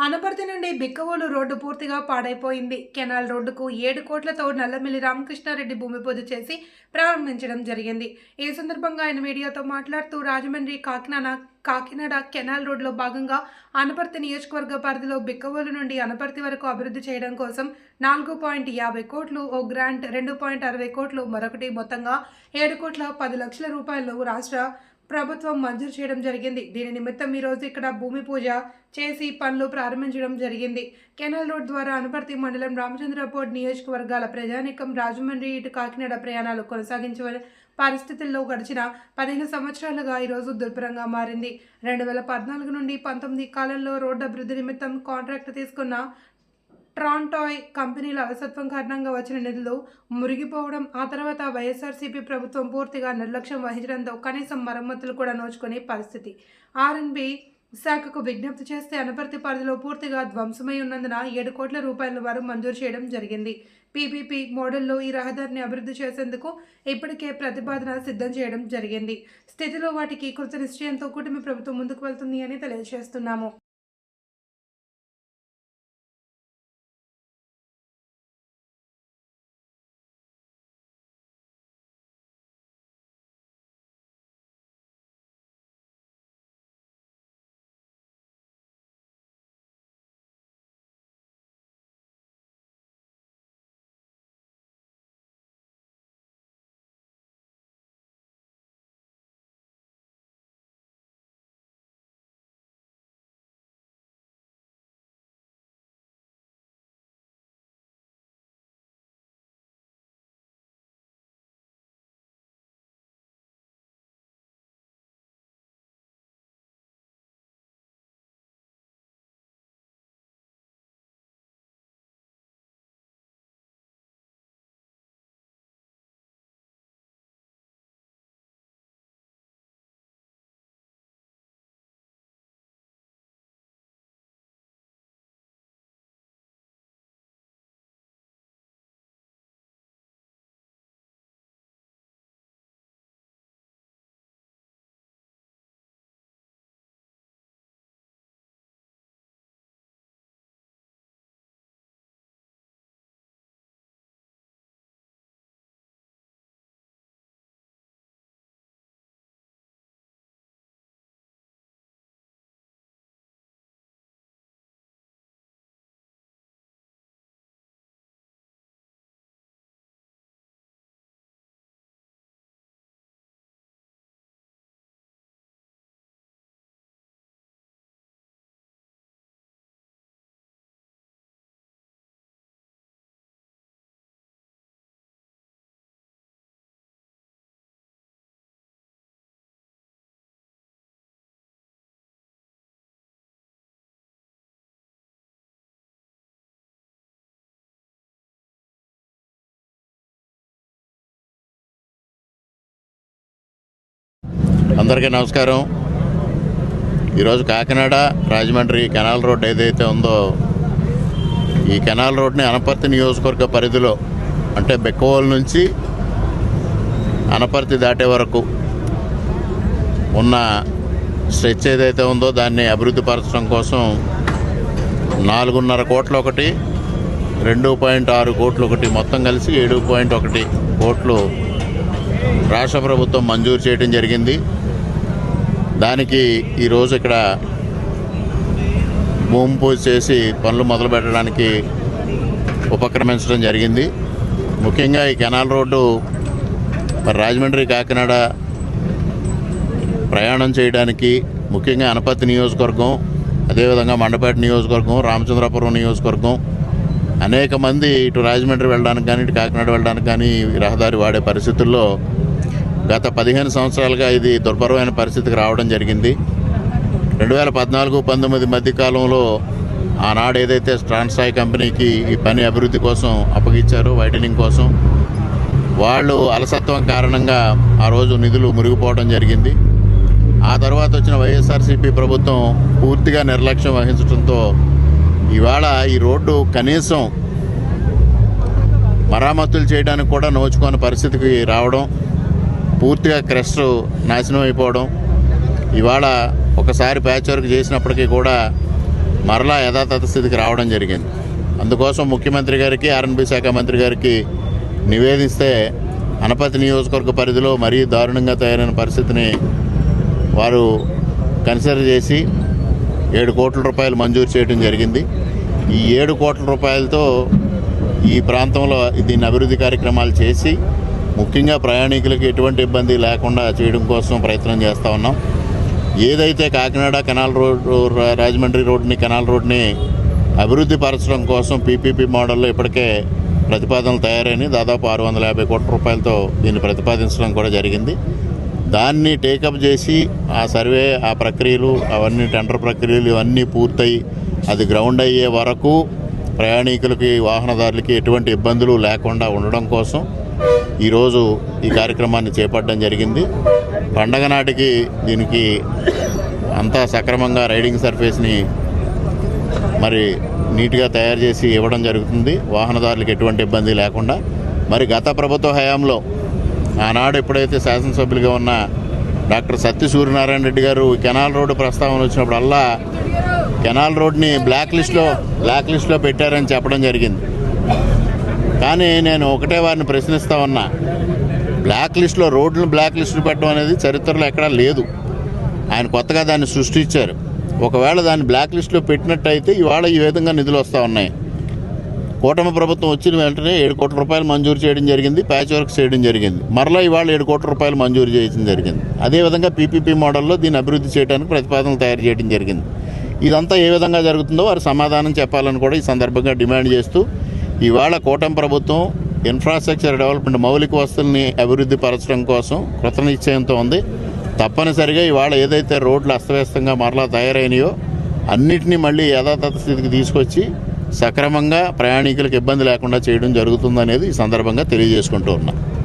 అనపర్తి నుండి బిక్కవోలు రోడ్డు పూర్తిగా పాడైపోయింది. కెనాల్ రోడ్డుకు 7 కోట్లతో నల్లమిల్లి రామకృష్ణారెడ్డి భూమి పూజ చేసి ప్రారంభించడం జరిగింది. ఈ సందర్భంగా ఆయన మీడియాతో మాట్లాడుతూ రాజమండ్రి కాకినాడ కెనాల్ రోడ్లో భాగంగా అనపర్తి నియోజకవర్గ పరిధిలో బిక్కవోలు నుండి అనపర్తి వరకు అభివృద్ధి చేయడం కోసం 4.50 కోట్లు ఓ గ్రాంట్, 2.60 కోట్లు మరొకటి మొత్తంగా 7 కోట్ల 10 లక్షల రూపాయలు రాష్ట్ర ప్రభుత్వం మంజూరు చేయడం జరిగింది. దీని నిమిత్తం ఈరోజు ఇక్కడ భూమి పూజ చేసి పనులు ప్రారంభించడం జరిగింది. కెనాల్ రోడ్ ద్వారా అనపర్తి మండలం రామచంద్రపూర్ నియోజకవర్గాల ప్రజానీకం రాజమండ్రి ఇటు కాకినాడ ప్రయాణాలు కొనసాగించే పరిస్థితుల్లో గడిచిన 15 సంవత్సరాలుగా ఈరోజు దుర్భరంగా మారింది. 2014 నుండి 19 కాలంలో రోడ్డు అభివృద్ధి నిమిత్తం కాంట్రాక్ట్ తీసుకున్న ట్రాన్టాయ్ కంపెనీల అలసత్వం కారణంగా వచ్చిన నిధులు మురిగిపోవడం, ఆ తర్వాత వైఎస్ఆర్సీపీ ప్రభుత్వం పూర్తిగా నిర్లక్ష్యం వహించడంతో కనీసం మరమ్మతులు కూడా నోచుకునే పరిస్థితి. ఆర్ఎన్బి శాఖకు విజ్ఞప్తి చేస్తే అనపర్తి పరిధిలో పూర్తిగా ధ్వంసమై ఉన్నందున 7 కోట్ల రూపాయల వరకు మంజూరు చేయడం జరిగింది. పీపీపీ మోడల్లో ఈ రహదారిని అభివృద్ధి చేసేందుకు ఇప్పటికే ప్రతిపాదన సిద్ధం చేయడం జరిగింది. స్థితిలో వాటికి కృత నిశ్చయంతో కూటమి ప్రభుత్వం ముందుకు వెళ్తుంది అని తెలియజేస్తున్నాము. అందరికీ నమస్కారం. ఈరోజు కాకినాడ రాజమండ్రి కెనాల్ రోడ్ ఏదైతే ఉందో, ఈ కెనాల్ రోడ్ని అనపర్తి నియోజకవర్గ పరిధిలో అంటే బెక్కవోలు నుంచి అనపర్తి దాటే వరకు ఉన్న స్ట్రెచ్ ఏదైతే ఉందో దాన్ని అభివృద్ధి పరచడం కోసం 4.5 కోట్లు ఒకటి, 2.6 కోట్లు ఒకటి, మొత్తం కలిసి 7.1 కోట్లు రాష్ట్ర ప్రభుత్వం మంజూరు చేయడం జరిగింది. దానికి ఈరోజు ఇక్కడ భూమి పూజ చేసి పనులు మొదలు పెట్టడానికి ఉపక్రమించడం జరిగింది. ముఖ్యంగా ఈ కెనాల్ రోడ్డు మరి రాజమండ్రి కాకినాడ ప్రయాణం చేయడానికి, ముఖ్యంగా అనపర్తి నియోజకవర్గం, అదేవిధంగా మండపేట నియోజకవర్గం, రామచంద్రపురం నియోజకవర్గం అనేక మంది ఇటు రాజమండ్రి వెళ్ళడానికి కానీ ఇటు కాకినాడ వెళ్ళడానికి కానీ రహదారి వాడే పరిస్థితుల్లో గత 15 సంవత్సరాలుగా ఇది దుర్భరమైన పరిస్థితికి రావడం జరిగింది. 2014-19 మధ్యకాలంలో ఆనాడు ఏదైతే ట్రాన్స్టాయ్ కంపెనీకి ఈ పని అభివృద్ధి కోసం అప్పగించారో, వైడనింగ్ కోసం, వాళ్ళు అలసత్వం కారణంగా ఆ రోజు నిధులు మురిగిపోవడం జరిగింది. ఆ తర్వాత వచ్చిన వైఎస్ఆర్సీపీ ప్రభుత్వం పూర్తిగా నిర్లక్ష్యం వహించడంతో ఇవాళ ఈ రోడ్డు కనీసం మరామతులు చేయడానికి కూడా నోచుకోని పరిస్థితికి రావడం, పూర్తిగా క్రస్ట్ నాశనం అయిపోవడం, ఇవాళ ఒకసారి ప్యాచ్ వర్క్ చేసినప్పటికీ కూడా మరలా యథాతథ స్థితికి రావడం జరిగింది. అందుకోసం ముఖ్యమంత్రి గారికి, ఆర్ఎన్బి శాఖ మంత్రి గారికి నివేదిస్తే అనపతి నియోజకవర్గ పరిధిలో మరీ దారుణంగా తయారైన పరిస్థితిని వారు కన్సిడర్ చేసి 7 కోట్ల రూపాయలు మంజూరు చేయడం జరిగింది. ఈ 7 కోట్ల రూపాయలతో ఈ ప్రాంతంలో దీన్ని అభివృద్ధి కార్యక్రమాలు చేసి ముఖ్యంగా ప్రయాణికులకు ఎటువంటి ఇబ్బంది లేకుండా చేయడం కోసం ప్రయత్నం చేస్తూ ఉన్నాం. ఏదైతే కాకినాడ కెనాల్ రోడ్డు, రాజమండ్రి రోడ్ని, కెనాల్ రోడ్ని అభివృద్ధి పరచడం కోసం పీపీపీ మోడల్లో ఇప్పటికే ప్రతిపాదనలు తయారైన దాదాపు 650 కోట్ల రూపాయలతో దీన్ని ప్రతిపాదించడం కూడా జరిగింది. దాన్ని టేకప్ చేసి ఆ సర్వే, ఆ ప్రక్రియలు, అవన్నీ టెండర్ ప్రక్రియలు ఇవన్నీ పూర్తయి అది గ్రౌండ్ అయ్యే వరకు ప్రయాణికులకి, వాహనదారులకి ఎటువంటి ఇబ్బందులు లేకుండా ఉండడం కోసం ఈరోజు ఈ కార్యక్రమాన్ని చేపట్టడం జరిగింది. పండగ నాటికి దీనికి అంతా సక్రమంగా రైడింగ్ సర్ఫేస్ని మరి నీట్గా తయారు చేసి ఇవ్వడం జరుగుతుంది, వాహనదారులకు ఎటువంటి ఇబ్బంది లేకుండా. మరి గత ప్రభుత్వ హయాంలో ఆనాడు ఎప్పుడైతే శాసనసభ్యులుగా ఉన్న డాక్టర్ సత్య సూర్యనారాయణ రెడ్డి గారు కెనాల్ రోడ్డు ప్రస్తావన వచ్చినప్పుడల్లా కెనాల్ రోడ్ని బ్లాక్ లిస్ట్లో పెట్టారని చెప్పడం జరిగింది. కానీ నేను ఒకటే వారిని ప్రశ్నిస్తూ ఉన్నా, రోడ్లను బ్లాక్ లిస్టులు పెట్టడం అనేది చరిత్రలో ఎక్కడా లేదు. ఆయన కొత్తగా దాన్ని సృష్టించారు. ఒకవేళ దాన్ని బ్లాక్ లిస్టులో పెట్టినట్టయితే ఇవాళ ఈ విధంగా నిధులు వస్తూ ఉన్నాయి. కూటమి ప్రభుత్వం వచ్చిన వెంటనే 7 కోట్ల రూపాయలు మంజూరు చేయడం జరిగింది, ప్యాచ్ వర్క్ చేయడం జరిగింది. మరలా ఇవాళ 7 కోట్ల రూపాయలు మంజూరు చేయడం జరిగింది. అదేవిధంగా పీపీపీ మోడల్లో దీన్ని అభివృద్ధి చేయడానికి ప్రతిపాదనలు తయారు చేయడం జరిగింది. ఇదంతా ఏ విధంగా జరుగుతుందో వారు సమాధానం చెప్పాలని కూడా ఈ సందర్భంగా డిమాండ్ చేస్తూ, ఇవాళ కూటమి ప్రభుత్వం ఇన్ఫ్రాస్ట్రక్చర్ డెవలప్మెంట్, మౌలిక వస్తువుల్ని అభివృద్ధి పరచడం కోసం కృతనిశ్చయంతో ఉంది. తప్పనిసరిగా ఇవాళ ఏదైతే రోడ్లు అస్తవ్యస్తంగా మరలా తయారైనాయో అన్నిటినీ మళ్ళీ యథాతథ స్థితికి తీసుకొచ్చి సక్రమంగా ప్రయాణికులకు ఇబ్బంది లేకుండా చేయడం జరుగుతుందనేది ఈ సందర్భంగా తెలియజేసుకుంటూ ఉన్నాం.